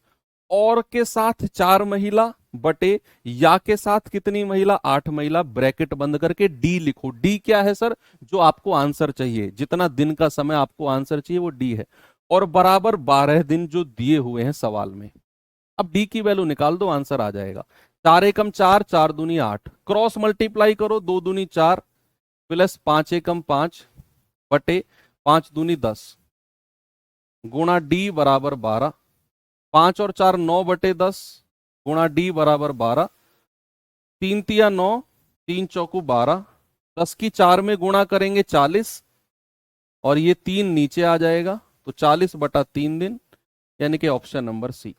और के साथ 4 महिला बटे या के साथ कितनी महिला? 8 महिला। ब्रैकेट बंद करके डी लिखो। डी क्या है सर? जो आपको आंसर चाहिए, जितना दिन का समय आपको आंसर चाहिए वो डी है। और बराबर 12 दिन जो दिए हुए हैं सवाल में। अब डी की वैल्यू निकाल दो, आंसर आ जाएगा। 4 एकम 4, 4 दूनी 8, क्रॉस मल्टीप्लाई करो, 2 दूनी 4, प्लस 5 एकम 5 बटे 5 दूनी 10, गुणा डी बराबर 12। 5 और 4 9/10, गुणा डी बराबर 12। 3 तिया 9, 3 चौकू 12, 10 की 4 में गुणा करेंगे 40, और ये 3 नीचे आ जाएगा, तो 40/3 दिन, यानी कि ऑप्शन नंबर सी।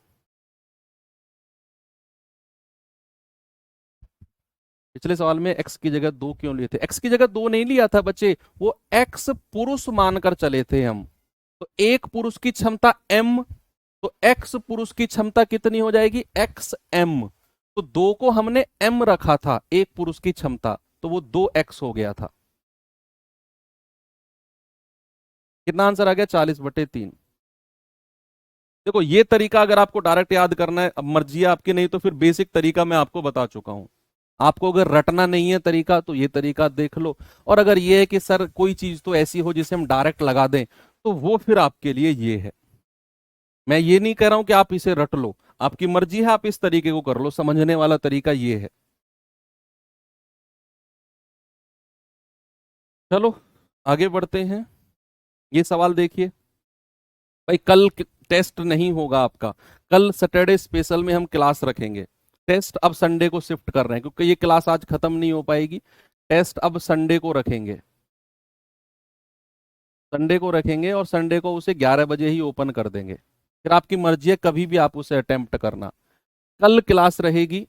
पिछले सवाल में एक्स की जगह 2 क्यों लिए थे? एक्स की जगह 2 नहीं लिया था बच्चे, वो एक्स पुरुष मानकर चले थे हम। तो एक पुरुष की क्षमता एम, तो एक्स पुरुष की क्षमता कितनी हो जाएगी? X M. तो 2 को हमने एम रखा था, एक पुरुष की क्षमता, तो वो 2x हो गया था। कितना आंसर आ गया? 40/3। देखो ये तरीका अगर आपको डायरेक्ट याद करना है, अब मर्जी है आपकी, नहीं तो फिर बेसिक तरीका मैं आपको बता चुका हूं। आपको अगर रटना नहीं है तरीका, तो ये तरीका देख लो। और अगर ये है कि सर कोई चीज तो ऐसी हो जिसे हम डायरेक्ट लगा दें, तो वो फिर आपके लिए ये है। मैं ये नहीं कह रहा हूं कि आप इसे रट लो, आपकी मर्जी है, आप इस तरीके को कर लो। समझने वाला तरीका ये है। चलो आगे बढ़ते हैं। ये सवाल देखिए। भाई कल टेस्ट नहीं होगा आपका, कल सैटरडे स्पेशल में हम क्लास रखेंगे। टेस्ट अब संडे को शिफ्ट कर रहे हैं, क्योंकि ये क्लास आज खत्म नहीं हो पाएगी। टेस्ट अब संडे को रखेंगे, संडे को रखेंगे, और संडे को उसे 11 बजे ही ओपन कर देंगे। फिर आपकी मर्जी है, कभी भी आप उसे अटेम्प्ट करना। कल क्लास रहेगी,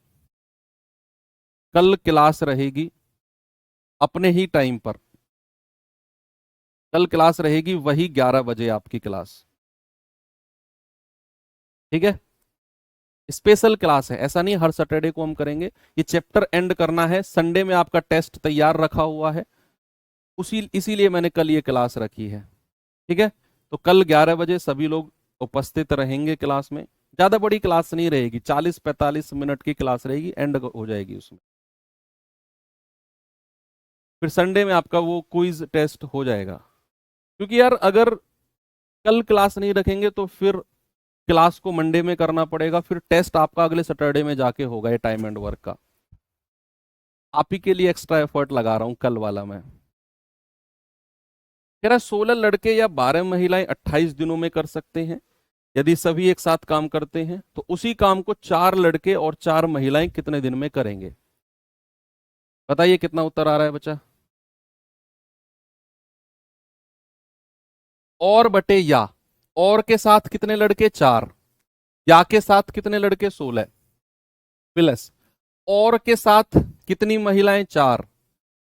कल क्लास रहेगी अपने ही टाइम पर। कल क्लास रहेगी वही 11 बजे आपकी क्लास, ठीक है? स्पेशल क्लास है, ऐसा नहीं हर सैटरडे को हम करेंगे। ये चैप्टर एंड करना है, संडे में आपका टेस्ट तैयार रखा हुआ है, उसी इसीलिए मैंने कल ये क्लास रखी है, ठीक है? तो कल 11 बजे सभी लोग उपस्थित रहेंगे क्लास में। ज्यादा बड़ी क्लास नहीं रहेगी, 40-45 मिनट की क्लास रहेगी, एंड हो जाएगी उसमें। फिर संडे में आपका वो क्विज टेस्ट हो जाएगा। क्योंकि यार अगर कल क्लास नहीं रखेंगे तो फिर क्लास को मंडे में करना पड़ेगा, फिर टेस्ट आपका अगले सैटरडे में जाके होगा, ये टाइम एंड वर्क का। आप ही के लिए एक्स्ट्रा एफर्ट लगा रहा हूं कल वाला मैं। कह रहा 16 लड़के या 12 महिलाएं 28 दिनों में कर सकते हैं। यदि सभी एक साथ काम करते हैं तो उसी काम को 4 लड़के और 4 महिलाएं कितने दिन में करेंगे? बताइए कितना उत्तर आ रहा है बच्चा। और बटे या, और के साथ कितने लड़के? 4। या के साथ कितने लड़के? 16 प्लस और के साथ कितनी महिलाएं? 4।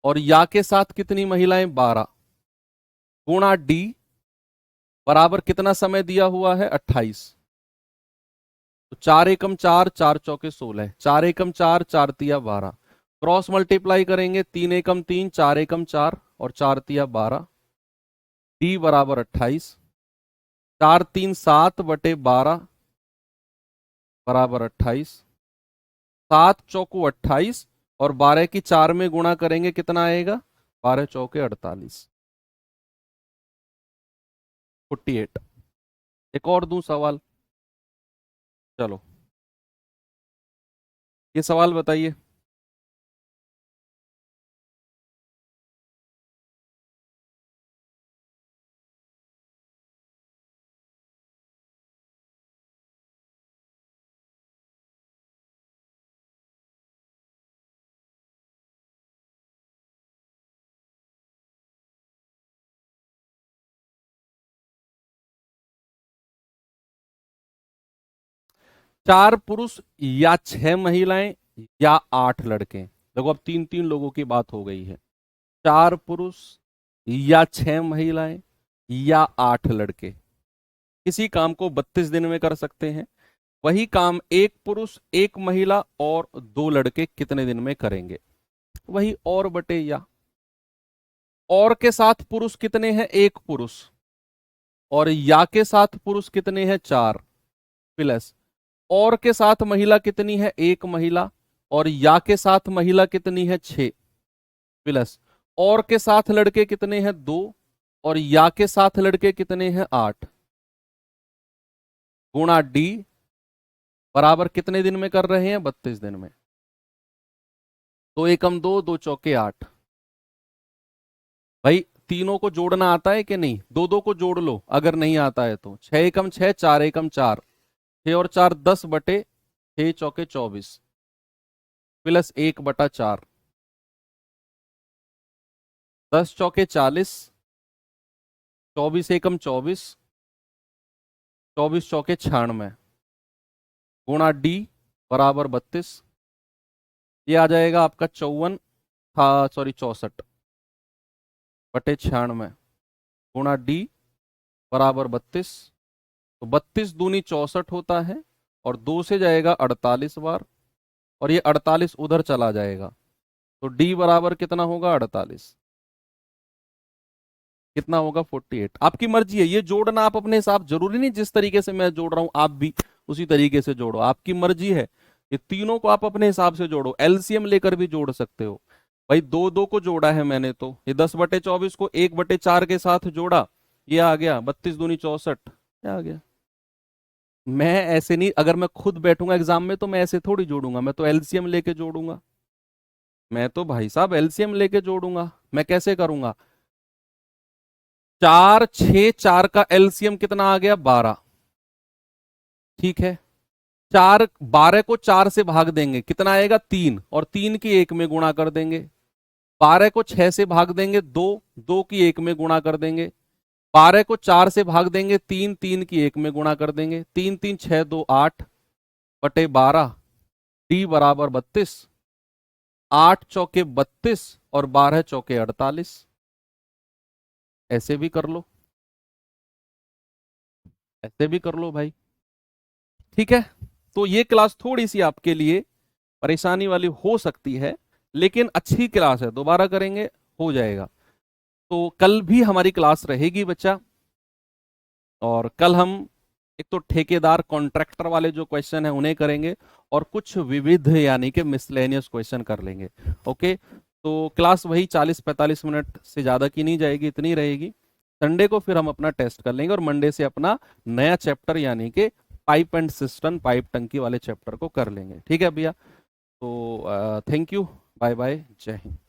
और या के साथ कितनी महिलाएं? 12 गुणा डी बराबर कितना समय दिया हुआ है? 28। तो 4 एकम 4, 4 चौके 16, 4 एकम 4, 4 तिया 12। क्रॉस मल्टीप्लाई करेंगे, 3 एकम 3, 4 एकम 4 और 4 तिया 12। डी बराबर 28। 4 3 7 बटे 12 बराबर 28। 7 चौको 28 और 12 की 4 में गुणा करेंगे, कितना आएगा? 12 चौके 48, 48। एक और दूं सवाल, चलो ये सवाल बताइए। 4 पुरुष या 6 महिलाएं या 8 लड़के। देखो अब 3 3 लोगों की बात हो गई है। 4 पुरुष या 6 महिलाएं या 8 लड़के किसी काम को 32 दिन में कर सकते हैं। वही काम एक पुरुष, एक महिला और 2 लड़के कितने दिन में करेंगे? वही और बटे या। और के साथ पुरुष कितने हैं? एक पुरुष। और या के साथ पुरुष कितने हैं? 4 प्लस और के साथ महिला कितनी है? एक महिला। और या के साथ महिला कितनी है? 6 प्लस और के साथ लड़के कितने हैं? 2 और या के साथ लड़के कितने हैं? 8 गुणा डी बराबर कितने दिन में कर रहे हैं? 32 दिन में। 2 एकम 2, 2 चौके 8। भाई तीनों को जोड़ना आता है कि नहीं? 2 2 को जोड़ लो अगर नहीं आता है तो। 6 एकम 6, 4 एकम 4, 6 और 4 10 बटे 6 चौके 24 प्लस 1 बटा 4, 10 चौके 40, 24 एकम 24, 24 चौके 96 गुणा डी बराबर 32। ये आ जाएगा आपका 54, हाँ सॉरी 64 बटे 96 गुणा डी बराबर 32। तो 32 दूनी 64 होता है और 2 से जाएगा 48 बार और ये 48 उधर चला जाएगा। तो डी बराबर कितना होगा? 48। कितना होगा? 48। आपकी मर्जी है, ये जोड़ना आप अपने हिसाब, जरूरी नहीं जिस तरीके से मैं जोड़ रहा हूं आप भी उसी तरीके से जोड़ो, आपकी मर्जी है। ये तीनों को आप अपने हिसाब से जोड़ो, एलसीएम लेकर भी जोड़ सकते हो। भाई 2 2 को जोड़ा है मैंने, तो ये 10 बटे 24 को 1 बटे 4 के साथ जोड़ा, ये आ गया 32 दूनी 64, क्या आ गया? मैं ऐसे नहीं, अगर मैं खुद बैठूंगा एग्जाम में तो मैं ऐसे थोड़ी जोड़ूंगा, मैं तो एलसीएम लेके जोड़ूंगा। मैं तो भाई साहब एलसीएम लेके जोड़ूंगा। मैं कैसे करूंगा? 4 6 4 का एलसीएम कितना आ गया? 12। ठीक है, 4 12 को 4 से भाग देंगे, कितना आएगा? 3 और 3 की 1 में गुणा कर देंगे। 12 को 6 से भाग देंगे, 2 2 की 1 में गुणा कर देंगे। 12 को 4 से भाग देंगे, 3 3 की 1 में गुणा कर देंगे। 3 3 6 2 8 बटे 12 डी बराबर 32। 8 चौके 32 और 12 चौके 48। ऐसे भी कर लो, ऐसे भी कर लो भाई। ठीक है, तो ये क्लास थोड़ी सी आपके लिए परेशानी वाली हो सकती है, लेकिन अच्छी क्लास है, दोबारा करेंगे हो जाएगा। तो कल भी हमारी क्लास रहेगी बच्चा, और कल हम एक तो ठेकेदार कॉन्ट्रैक्टर वाले जो क्वेश्चन है उन्हें करेंगे और कुछ विविध यानी कि मिसलेनियस क्वेश्चन कर लेंगे। ओके, तो क्लास वही 40-45 मिनट से ज़्यादा की नहीं जाएगी, इतनी रहेगी। संडे को फिर हम अपना टेस्ट कर लेंगे और मंडे से अपना नया चैप्टर यानी कि पाइप एंड सिस्टम, पाइप टंकी वाले चैप्टर को कर लेंगे। ठीक है भैया, तो थैंक यू। बाय बाय, जय हिंद।